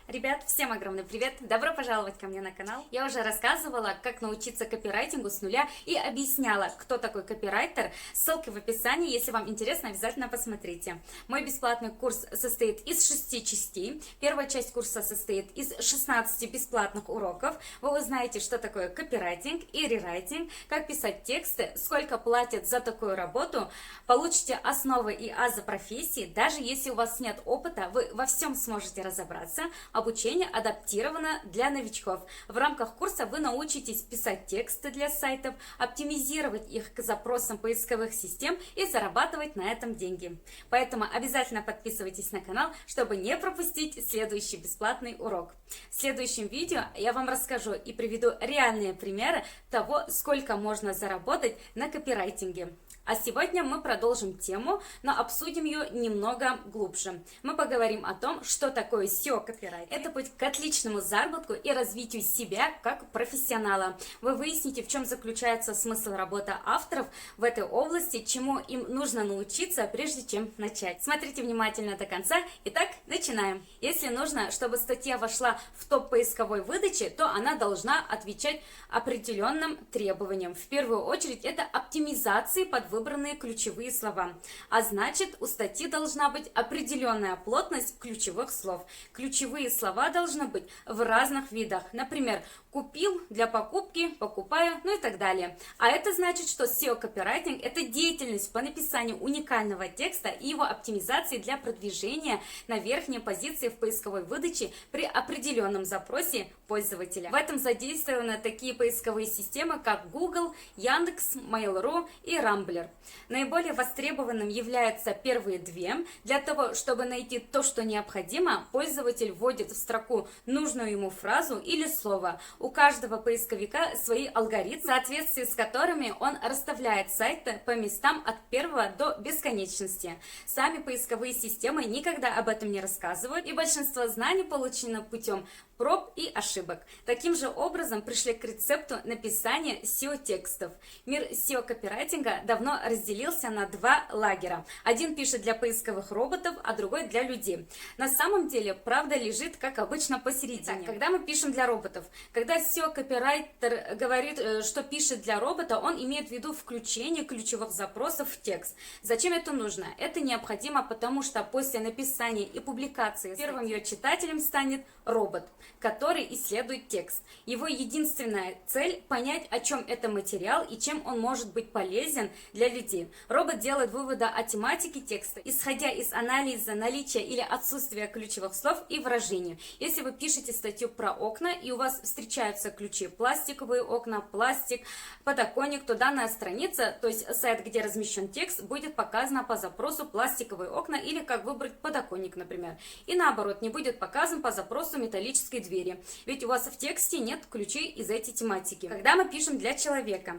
Ребят, всем огромный привет! Добро пожаловать ко мне на канал. Я уже рассказывала, как научиться копирайтингу с нуля и объясняла, кто такой копирайтер. Ссылки в описании, если вам интересно, обязательно посмотрите. Мой бесплатный курс состоит из 6 частей. Первая часть курса состоит из 16 бесплатных уроков. Вы узнаете, что такое копирайтинг и рерайтинг, как писать тексты, сколько платят за такую работу. Получите основы и азы профессии. Даже если у вас нет опыта, вы во всем сможете разобраться. Обучение адаптировано для новичков. В рамках курса вы научитесь писать тексты для сайтов, оптимизировать их к запросам поисковых систем и зарабатывать на этом деньги. Поэтому обязательно подписывайтесь на канал, чтобы не пропустить следующий бесплатный урок. В следующем видео я вам расскажу и приведу реальные примеры того, сколько можно заработать на копирайтинге. А сегодня мы продолжим тему, но обсудим ее немного глубже. Мы поговорим о том, что такое SEO-копирайтинг. Это путь к отличному заработку и развитию себя как профессионала. Вы выясните, в чем заключается смысл работы авторов в этой области, чему им нужно научиться, прежде чем начать. Смотрите внимательно до конца. Итак, начинаем. Если нужно, чтобы статья вошла в топ поисковой выдачи, то она должна отвечать определенным требованиям. В первую очередь, это оптимизации под выбранные ключевые слова. А значит, у статьи должна быть определенная плотность ключевых слов. Ключевые слова должны быть в разных видах. Например, купил, для покупки, покупаю, ну и так далее. А это значит, что SEO-копирайтинг – это деятельность по написанию уникального текста и его оптимизации для продвижения на верхние позиции в поисковой выдаче при определенном запросе пользователя. В этом задействованы такие поисковые системы, как Google, Яндекс, Mail.ru и Rambler. Наиболее востребованным являются первые две. Для того, чтобы найти то, что необходимо, пользователь вводит в строку нужную ему фразу или слово. У каждого поисковика свои алгоритмы, в соответствии с которыми он расставляет сайты по местам от первого до бесконечности. Сами поисковые системы никогда об этом не рассказывают, и большинство знаний получено путем проб и ошибок. Таким же образом пришли к рецепту написания SEO-текстов. Мир SEO-копирайтинга давно разделился на два лагеря. Один пишет для поисковых роботов, а другой для людей. На самом деле, правда лежит, как обычно, посередине. Итак, когда мы пишем для роботов, когда SEO-копирайтер говорит, что пишет для робота, он имеет в виду включение ключевых запросов в текст. Зачем это нужно? Это необходимо, потому что после написания и публикации первым ее читателем станет робот, который исследует текст. Его единственная цель – понять, о чем это материал и чем он может быть полезен для людей. Робот делает выводы о тематике текста, исходя из анализа наличия или отсутствия ключевых слов и выражений. Если вы пишете статью про окна и у вас встречаются ключи пластиковые окна, пластик, подоконник, то данная страница, то есть сайт, где размещен текст, будет показана по запросу пластиковые окна или как выбрать подоконник, например. И наоборот, не будет показан по запросу металлической двери, ведь у вас в тексте нет ключей из этой тематики. Когда мы пишем для человека,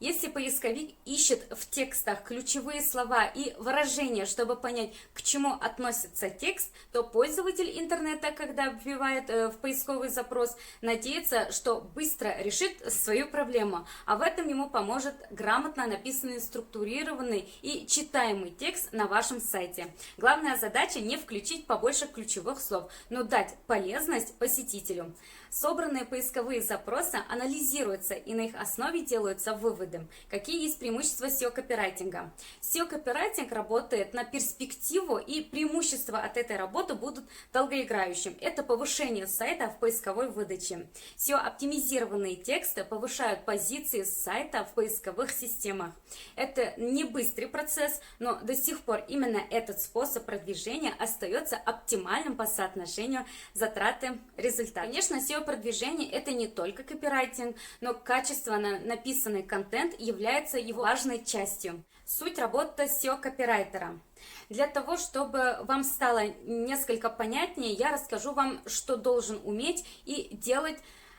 если поисковик ищет в текстах ключевые слова и выражения, чтобы понять, к чему относится текст, то пользователь интернета, когда вбивает в поисковый запрос, надеется, что быстро решит свою проблему, а в этом ему поможет грамотно написанный, структурированный и читаемый текст на вашем сайте. Главная задача не включить побольше ключевых слов, но дать полезность посетителю. Собранные поисковые запросы анализируются и на их основе делаются выводы. Какие есть преимущества SEO-копирайтинга? SEO-копирайтинг работает на перспективу, и преимущества от этой работы будут долгоиграющим. Это повышение сайта в поисковой выдаче. SEO-оптимизированные тексты повышают позиции сайта в поисковых системах. Это не быстрый процесс, но до сих пор именно этот способ продвижения остается оптимальным по соотношению затраты-результат. Конечно, SEO-продвижение – это не только копирайтинг, но качественно написанный контент является его важной частью. Суть работы SEO-копирайтера. Для того, чтобы вам стало несколько понятнее, я расскажу вам, что должен уметь и делать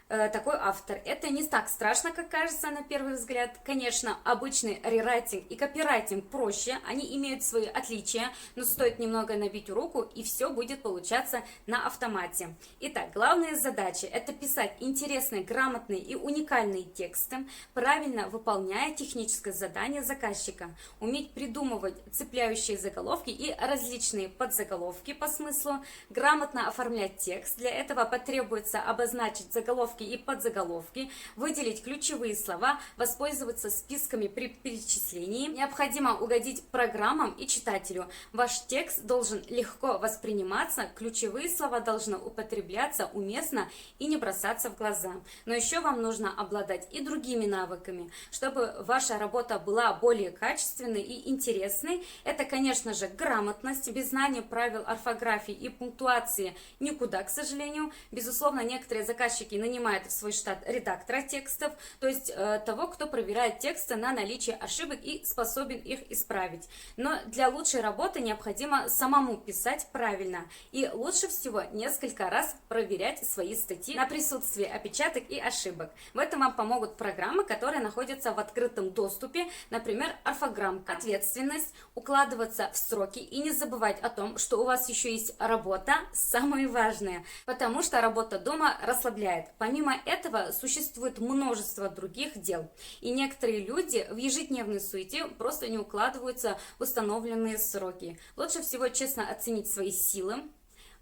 такой автор. Это не так страшно, как кажется на первый взгляд. Конечно, обычный рерайтинг и копирайтинг проще, они имеют свои отличия, но стоит немного набить руку, и все будет получаться на автомате. Итак, главные задачи — это писать интересные, грамотные и уникальные тексты, правильно выполняя техническое задание заказчика, уметь придумывать цепляющие заголовки и различные подзаголовки по смыслу, грамотно оформлять текст. Для этого потребуется обозначить заголовки и подзаголовки, выделить ключевые слова, воспользоваться списками при перечислении. Необходимо угодить программам и читателю. Ваш текст должен легко восприниматься, ключевые слова должны употребляться уместно и не бросаться в глаза. Но еще вам нужно обладать и другими навыками, чтобы ваша работа была более качественной и интересной. Это, конечно же, грамотность. Без знания правил орфографии и пунктуации никуда, к сожалению. Безусловно, некоторые заказчики нанимают в свой штат редактора текстов, то есть того, кто проверяет тексты на наличие ошибок и способен их исправить. Но для лучшей работы необходимо самому писать правильно. И лучше всего несколько раз проверять свои статьи на присутствие опечаток и ошибок. В этом вам помогут программы, которые находятся в открытом доступе, например, орфограммка. Ответственность, укладываться в сроки и не забывать о том, что у вас еще есть работа, самое важное, потому что работа дома расслабляет. Помимо этого, существует множество других дел, и некоторые люди в ежедневной суете просто не укладываются в установленные сроки. Лучше всего честно оценить свои силы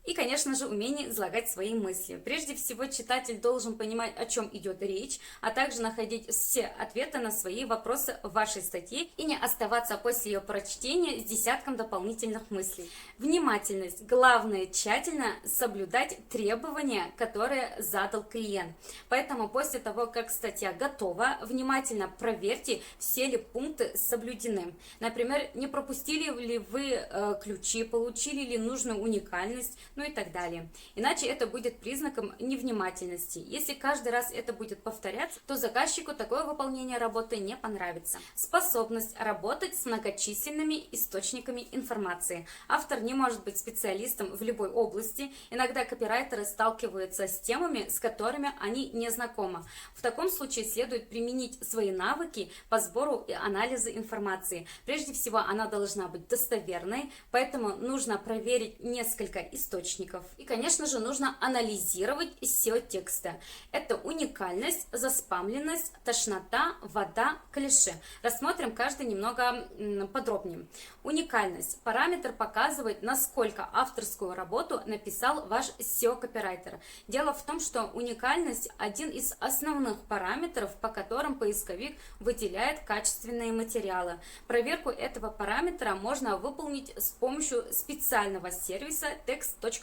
и, конечно же, умение излагать свои мысли. Прежде всего, читатель должен понимать, о чем идет речь, а также находить все ответы на свои вопросы в вашей статье и не оставаться после ее прочтения с десятком дополнительных мыслей. Внимательность. Главное, тщательно соблюдать требования, которые задал клиент. Поэтому после того, как статья готова, внимательно проверьте, все ли пункты соблюдены. Например, не пропустили ли вы ключи, получили ли нужную уникальность, ну и так далее. Иначе это будет признаком невнимательности. Если каждый раз это будет повторяться, то заказчику такое выполнение работы не понравится. Способность работать с многочисленными источниками информации. Автор не может быть специалистом в любой области. Иногда копирайтеры сталкиваются с темами, с которыми они не знакомы. В таком случае следует применить свои навыки по сбору и анализу информации. Прежде всего, она должна быть достоверной, поэтому нужно проверить несколько источников. И, конечно же, нужно анализировать SEO текста. Это уникальность, заспамленность, тошнота, вода, клише. Рассмотрим каждый немного подробнее. Уникальность. Параметр показывает, насколько авторскую работу написал ваш SEO-копирайтер. Дело в том, что уникальность – один из основных параметров, по которым поисковик выделяет качественные материалы. Проверку этого параметра можно выполнить с помощью специального сервиса text.ru.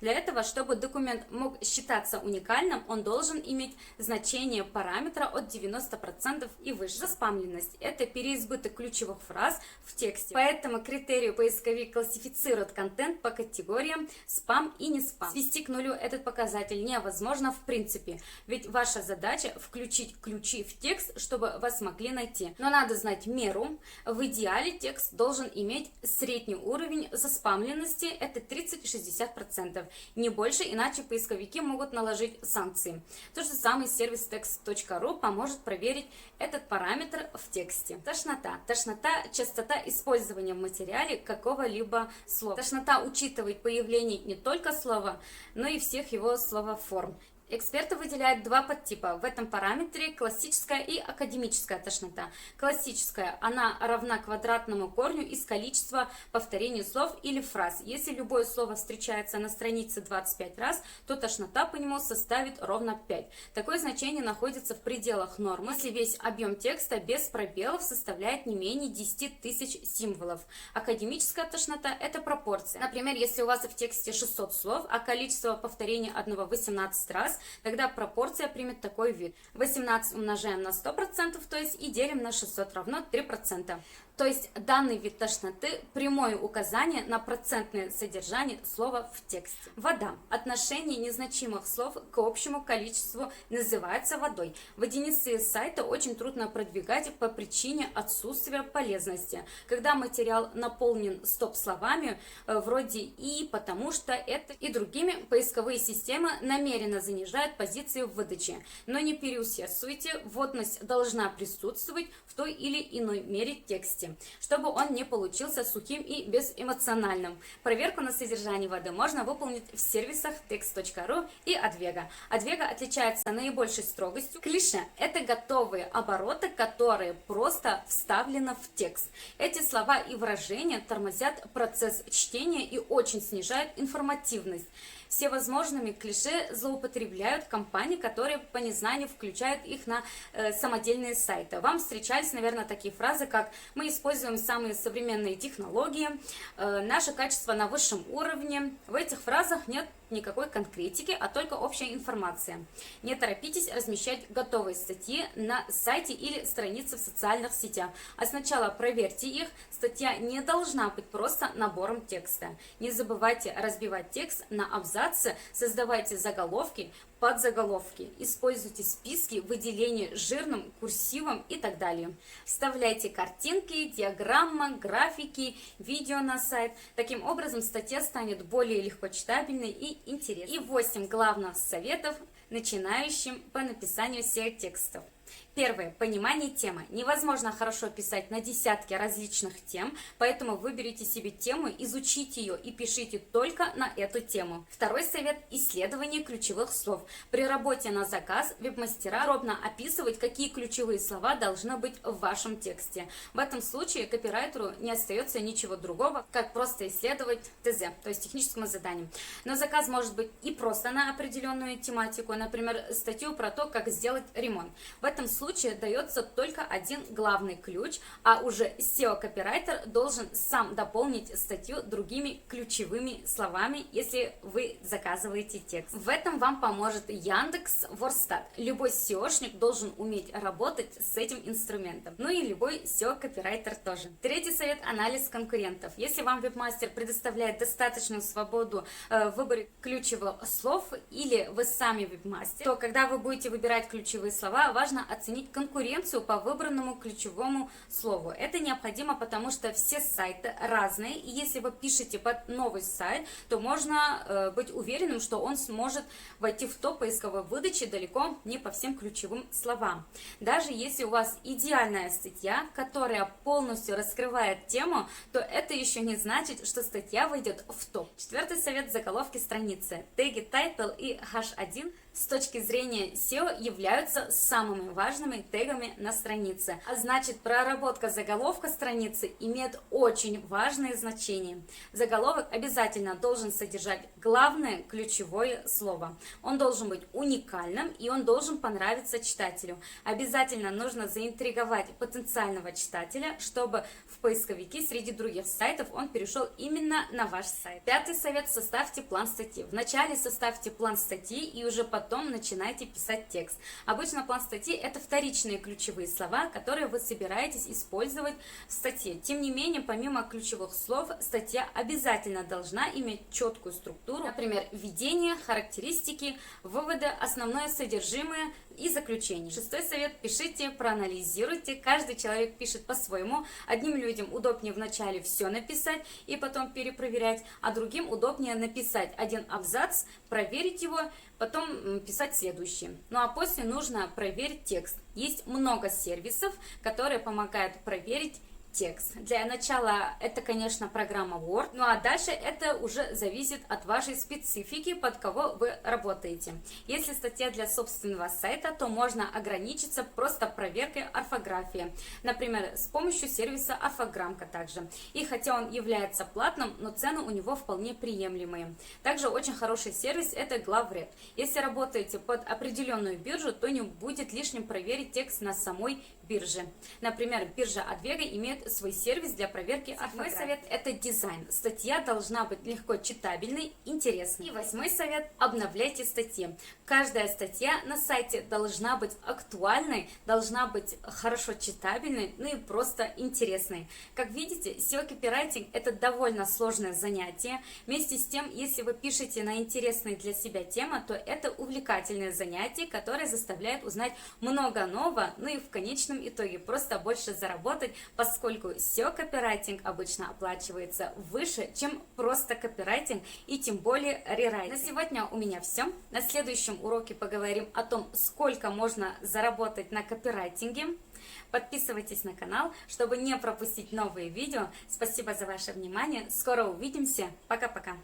Для этого, чтобы документ мог считаться уникальным, он должен иметь значение параметра от 90% и выше. Заспамленность – это переизбыток ключевых фраз в тексте. По этому критерию поисковик классифицирует контент по категориям спам и не спам. Свести к нулю этот показатель невозможно в принципе, ведь ваша задача включить ключи в текст, чтобы вас могли найти. Но надо знать меру. В идеале текст должен иметь средний уровень заспамленности, это 30-60%. Не больше, иначе поисковики могут наложить санкции. То же самое сервис text.ru поможет проверить этот параметр в тексте. Тошнота. Тошнота – частота использования в материале какого-либо слова. Тошнота учитывает появление не только слова, но и всех его словоформ. Эксперты выделяют два подтипа в этом параметре: классическая и академическая тошнота. Классическая, она равна квадратному корню из количества повторений слов или фраз. Если любое слово встречается на странице 25 раз, то тошнота по нему составит ровно 5. Такое значение находится в пределах нормы, если весь объем текста без пробелов составляет не менее 10 тысяч символов. Академическая тошнота – это пропорция. Например, если у вас в тексте 600 слов, а количество повторений одного 18 раз, тогда пропорция примет такой вид. 18 умножаем на 100%, то есть и делим на 600 равно 3%. То есть данный вид тошноты – прямое указание на процентное содержание слова в тексте. Вода. Отношение незначимых слов к общему количеству называется водой. В единицы сайта очень трудно продвигать по причине отсутствия полезности, когда материал наполнен стоп-словами вроде «и», «потому что», «это» и другими, поисковые системы намеренно занижают позиции в выдаче. Но не переусердствуйте, вводность должна присутствовать в той или иной мере в тексте, чтобы он не получился сухим и безэмоциональным. Проверку на содержание воды можно выполнить в сервисах text.ru и Advega. Advega отличается наибольшей строгостью. Клише – это готовые обороты, которые просто вставлены в текст. Эти слова и выражения тормозят процесс чтения и очень снижают информативность. Всевозможными клише злоупотребляют компании, которые по незнанию включают их на самодельные сайты. Вам встречались, наверное, такие фразы, как «мы используем самые современные технологии», «наше качество на высшем уровне». В этих фразах нет никакой конкретики, а только общая информация. Не торопитесь размещать готовые статьи на сайте или странице в социальных сетях, а сначала проверьте их. Статья не должна быть просто набором текста. Не забывайте разбивать текст на абзацы, создавайте заголовки, подзаголовки, используйте списки, выделения жирным, курсивом и так далее. Вставляйте картинки, диаграммы, графики, видео на сайт. Таким образом, статья станет более легко читабельной и интересной. И 8 главных советов начинающим по написанию всех текстов. Первое. Понимание темы. Невозможно хорошо писать на десятки различных тем, поэтому выберите себе тему, изучите ее и пишите только на эту тему. Второй совет. Исследование ключевых слов. При работе на заказ веб-мастера подробно описывают, какие ключевые слова должны быть в вашем тексте. В этом случае копирайтеру не остается ничего другого, как просто исследовать ТЗ, то есть техническому заданию. Но заказ может быть и просто на определенную тематику, например, статью про то, как сделать ремонт. В этом случае дается только один главный ключ, а уже SEO-копирайтер должен сам дополнить статью другими ключевыми словами, если вы заказываете текст. В этом вам поможет Яндекс.Вордстат. Любой SEOшник должен уметь работать с этим инструментом. Ну и любой SEO-копирайтер тоже. Третий совет – анализ конкурентов. Если вам вебмастер предоставляет достаточную свободу в выборе ключевых слов или вы сами вебмастер, то когда вы будете выбирать ключевые слова, важно оценить конкуренцию по выбранному ключевому слову. Это необходимо, потому что все сайты разные, и если вы пишете под новый сайт, то можно быть уверенным, что он сможет войти в топ поисковой выдачи далеко не по всем ключевым словам. Даже если у вас идеальная статья, которая полностью раскрывает тему, то это еще не значит, что статья войдет в топ. Четвертый совет – заголовки страницы. Теги title и H1 с точки зрения SEO являются самыми важными тегами на странице. А значит, проработка заголовка страницы имеет очень важное значение. Заголовок обязательно должен содержать главное ключевое слово. Он должен быть уникальным и он должен понравиться читателю. Обязательно нужно заинтриговать потенциального читателя, чтобы в поисковике среди других сайтов он перешел именно на ваш сайт. Пятый совет – составьте план статьи. Вначале составьте план статьи и уже потом начинайте писать текст. Обычно план статьи – это вторичные ключевые слова, которые вы собираетесь использовать в статье. Тем не менее, помимо ключевых слов, статья обязательно должна иметь четкую структуру, например, введение, характеристики, выводы, основное содержимое и заключение. Шестой совет – пишите, проанализируйте. Каждый человек пишет по-своему. Одним людям удобнее вначале все написать и потом перепроверять, а другим удобнее написать один абзац, проверить его, потом писать следующий. Ну а после нужно проверить текст. Есть много сервисов, которые помогают проверить текст. Для начала это, конечно, программа Word, ну а дальше это уже зависит от вашей специфики, под кого вы работаете. Если статья для собственного сайта, то можно ограничиться просто проверкой орфографии, например, с помощью сервиса Орфограммка также. И хотя он является платным, но цены у него вполне приемлемые. Также очень хороший сервис – это Главред. Если работаете под определенную биржу, то не будет лишним проверить текст на самой бирже. Например, биржа Advega имеет установить свой сервис для проверки орфографии. Мой совет – это дизайн. Статья должна быть легко читабельной, интересной. И 8-й совет – обновляйте статьи. Каждая статья на сайте должна быть актуальной, должна быть хорошо читабельной, ну и просто интересной. Как видите, SEO-копирайтинг – это довольно сложное занятие. Вместе с тем, если вы пишете на интересные для себя темы, то это увлекательное занятие, которое заставляет узнать много нового, ну и в конечном итоге просто больше заработать, поскольку SEO-копирайтинг обычно оплачивается выше, чем просто копирайтинг и тем более рерайтинг. На сегодня у меня все. На следующем уроке поговорим о том, сколько можно заработать на копирайтинге. Подписывайтесь на канал, чтобы не пропустить новые видео. Спасибо за ваше внимание. Скоро увидимся. Пока-пока.